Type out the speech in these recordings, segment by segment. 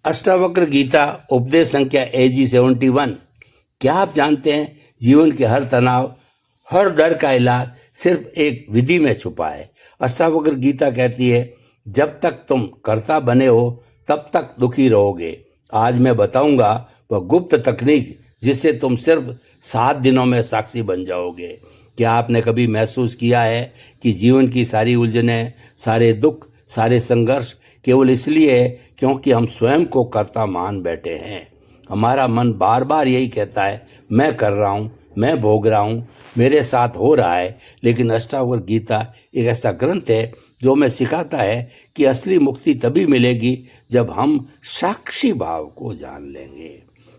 अष्टावक्र गीता उपदेश संख्या AG71। क्या आप जानते हैं जीवन के हर तनाव, हर डर का इलाज सिर्फ एक विधि में छुपा है। अष्टावक्र गीता कहती है, जब तक तुम कर्ता बने हो तब तक दुखी रहोगे। आज मैं बताऊंगा वह गुप्त तकनीक जिससे तुम सिर्फ 7 दिनों में साक्षी बन जाओगे। क्या आपने कभी महसूस किया है कि जीवन की सारी उलझनें, सारे दुख, सारे संघर्ष केवल इसलिए है क्योंकि हम स्वयं को कर्ता मान बैठे हैं। हमारा मन बार बार यही कहता है, मैं कर रहा हूँ, मैं भोग रहा हूँ, मेरे साथ हो रहा है। लेकिन अष्टावक्र गीता एक ऐसा ग्रंथ है जो हमें सिखाता है कि असली मुक्ति तभी मिलेगी जब हम साक्षी भाव को जान लेंगे।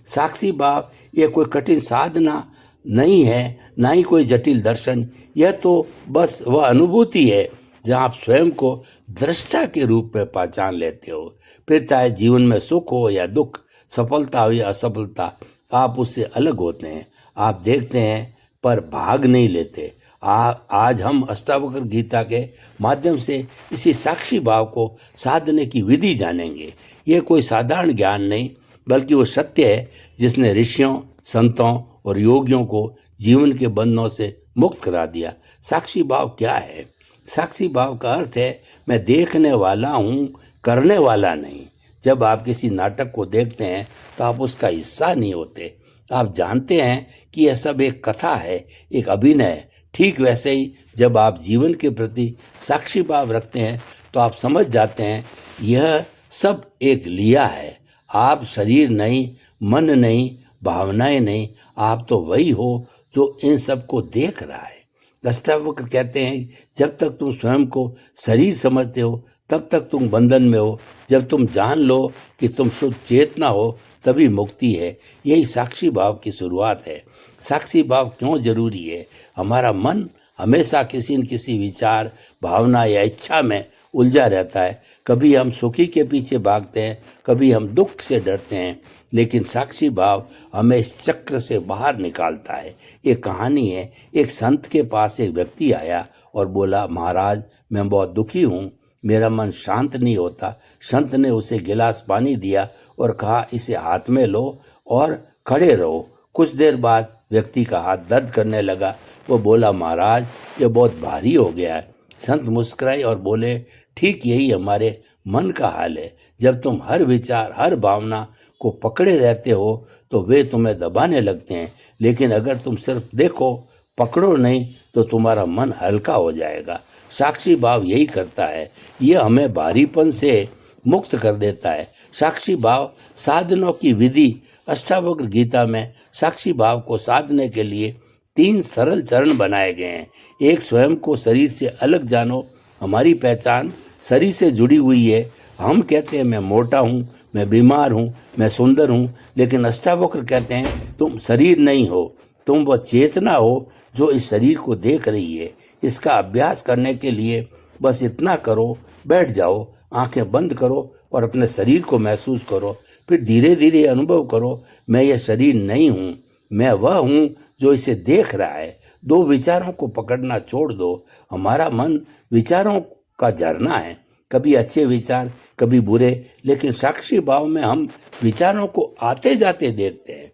साक्षी भाव ये कोई कठिन साधना नहीं है, ना ही कोई जटिल दर्शन। यह तो बस वह अनुभूति है जहाँ आप स्वयं को दृष्टा के रूप में पहचान लेते हो। फिर चाहे जीवन में सुख हो या दुख, सफलता हो या असफलता, आप उससे अलग होते हैं। आप देखते हैं पर भाग नहीं लेते। आज हम अष्टावक्र गीता के माध्यम से इसी साक्षी भाव को साधने की विधि जानेंगे। ये कोई साधारण ज्ञान नहीं, बल्कि वो सत्य है जिसने ऋषियों, संतों और योगियों को जीवन के बंधनों से मुक्त करा दिया। साक्षी भाव क्या है? साक्षी भाव का अर्थ है, मैं देखने वाला हूँ, करने वाला नहीं। जब आप किसी नाटक को देखते हैं तो आप उसका हिस्सा नहीं होते। आप जानते हैं कि यह सब एक कथा है, एक अभिनय है। ठीक वैसे ही जब आप जीवन के प्रति साक्षी भाव रखते हैं तो आप समझ जाते हैं यह सब एक लीला है। आप शरीर नहीं, मन नहीं, भावनाएं नहीं, आप तो वही हो जो इन सब को देख रहा है। अष्टावक्र कहते हैं, जब तक तुम स्वयं को शरीर समझते हो तब तक तुम बंधन में हो। जब तुम जान लो कि तुम शुद्ध चेतना हो तभी मुक्ति है। यही साक्षी भाव की शुरुआत है। साक्षी भाव क्यों जरूरी है? हमारा मन हमेशा किसी न किसी विचार, भावना या इच्छा में उलझा रहता है। कभी हम सुखी के पीछे भागते हैं, कभी हम दुख से डरते हैं, लेकिन साक्षी भाव हमें इस चक्र से बाहर निकालता है। एक कहानी है, एक संत के पास एक व्यक्ति आया और बोला, महाराज मैं बहुत दुखी हूँ, मेरा मन शांत नहीं होता। संत ने उसे गिलास पानी दिया और कहा, इसे हाथ में लो और खड़े रहो। कुछ देर बाद व्यक्ति का हाथ दर्द करने लगा। वो बोला, महाराज ये बहुत भारी हो गया है। संत मुस्कुराए और बोले, ठीक यही हमारे मन का हाल है। जब तुम हर विचार, हर भावना को पकड़े रहते हो तो वे तुम्हें दबाने लगते हैं, लेकिन अगर तुम सिर्फ देखो, पकड़ो नहीं, तो तुम्हारा मन हल्का हो जाएगा। साक्षी भाव यही करता है, ये हमें भारीपन से मुक्त कर देता है। साक्षी भाव साधनों की विधि। अष्टावक्र गीता में साक्षी भाव को साधने के लिए 3 सरल चरण बनाए गए हैं। एक, स्वयं को शरीर से अलग जानो। हमारी पहचान शरीर से जुड़ी हुई है। हम कहते हैं मैं मोटा हूँ, मैं बीमार हूँ, मैं सुंदर हूँ, लेकिन अष्टावक्र कहते हैं तुम शरीर नहीं हो, तुम वह चेतना हो जो इस शरीर को देख रही है। इसका अभ्यास करने के लिए बस इतना करो, बैठ जाओ, आंखें बंद करो और अपने शरीर को महसूस करो। फिर धीरे धीरे अनुभव करो, मैं यह शरीर नहीं हूँ, मैं वह हूँ जो इसे देख रहा है। 2 विचारों को पकड़ना छोड़ दो। हमारा मन विचारों का झरना है, कभी अच्छे विचार, कभी बुरे, लेकिन साक्षी भाव में हम विचारों को आते जाते देखते हैं,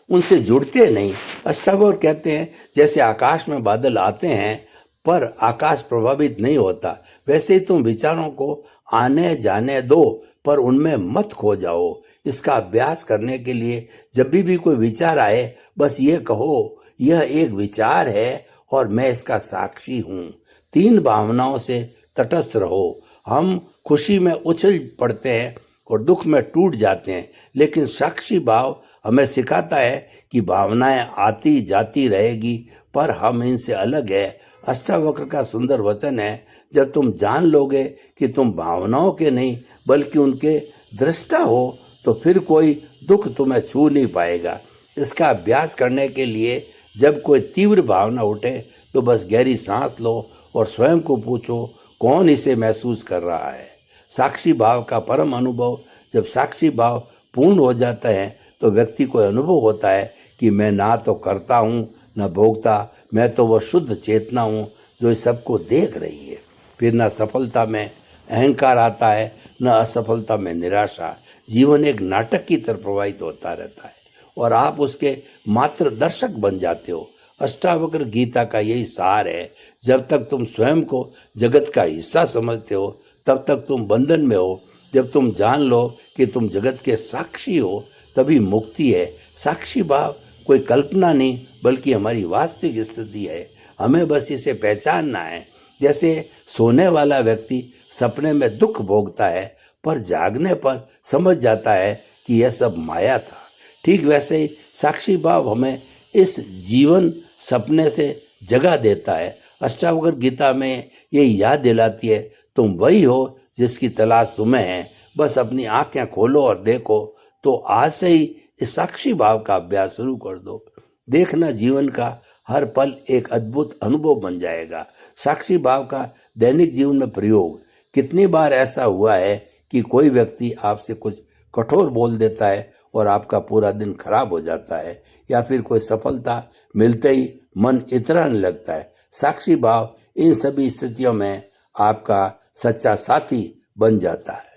उनसे जुड़ते नहीं। अष्टावक्र कहते हैं, जैसे आकाश में बादल आते हैं पर आकाश प्रभावित नहीं होता, वैसे ही तुम विचारों को आने जाने दो पर उनमें मत खो जाओ। इसका अभ्यास करने के लिए जब भी कोई विचार आए, बस ये कहो, यह एक विचार है और मैं इसका साक्षी हूँ। 3 भावनाओं से तटस्थ रहो। हम खुशी में उछल पड़ते हैं और दुख में टूट जाते हैं, लेकिन साक्षी भाव हमें सिखाता है कि भावनाएं आती जाती रहेगी पर हम इनसे अलग है। अष्टावक्र का सुंदर वचन है, जब तुम जान लोगे कि तुम भावनाओं के नहीं बल्कि उनके दृष्टा हो तो फिर कोई दुख तुम्हें छू नहीं पाएगा। इसका अभ्यास करने के लिए जब कोई तीव्र भावना उठे तो बस गहरी सांस लो और स्वयं को पूछो, कौन इसे महसूस कर रहा है। साक्षी भाव का परम अनुभव। जब साक्षी भाव पूर्ण हो जाता है तो व्यक्ति को अनुभव होता है कि मैं ना तो करता हूँ न भोगता, मैं तो वह शुद्ध चेतना हूँ जो इस सबको देख रही है। फिर न सफलता में अहंकार आता है, न असफलता में निराशा। जीवन एक नाटक की तरह प्रवाहित होता रहता है और आप उसके मात्र दर्शक बन जाते हो। अष्टावक्र गीता का यही सार है। जब तक तुम स्वयं को जगत का हिस्सा समझते हो तब तक तुम बंधन में हो। जब तुम जान लो कि तुम जगत के साक्षी हो तभी मुक्ति है। साक्षी भाव कोई कल्पना नहीं बल्कि हमारी वास्तविक स्थिति है। हमें बस इसे पहचानना है। जैसे सोने वाला व्यक्ति सपने में दुख भोगता है पर जागने पर समझ जाता है कि यह सब माया था, ठीक वैसे ही साक्षी भाव हमें इस जीवन सपने से जगा देता है। अष्टावक्र गीता में ये याद दिलाती है, तुम वही हो जिसकी तलाश तुम्हें है, बस अपनी आंखें खोलो और देखो। तो आज से ही इस साक्षी भाव का अभ्यास शुरू कर दो। देखना जीवन का हर पल एक अद्भुत अनुभव बन जाएगा। साक्षी भाव का दैनिक जीवन में प्रयोग। कितनी बार ऐसा हुआ है कि कोई व्यक्ति आपसे कुछ कठोर बोल देता है और आपका पूरा दिन खराब हो जाता है, या फिर कोई सफलता मिलते ही मन इतराने लगता है। साक्षी भाव इन सभी स्थितियों में आपका सच्चा साथी बन जाता है।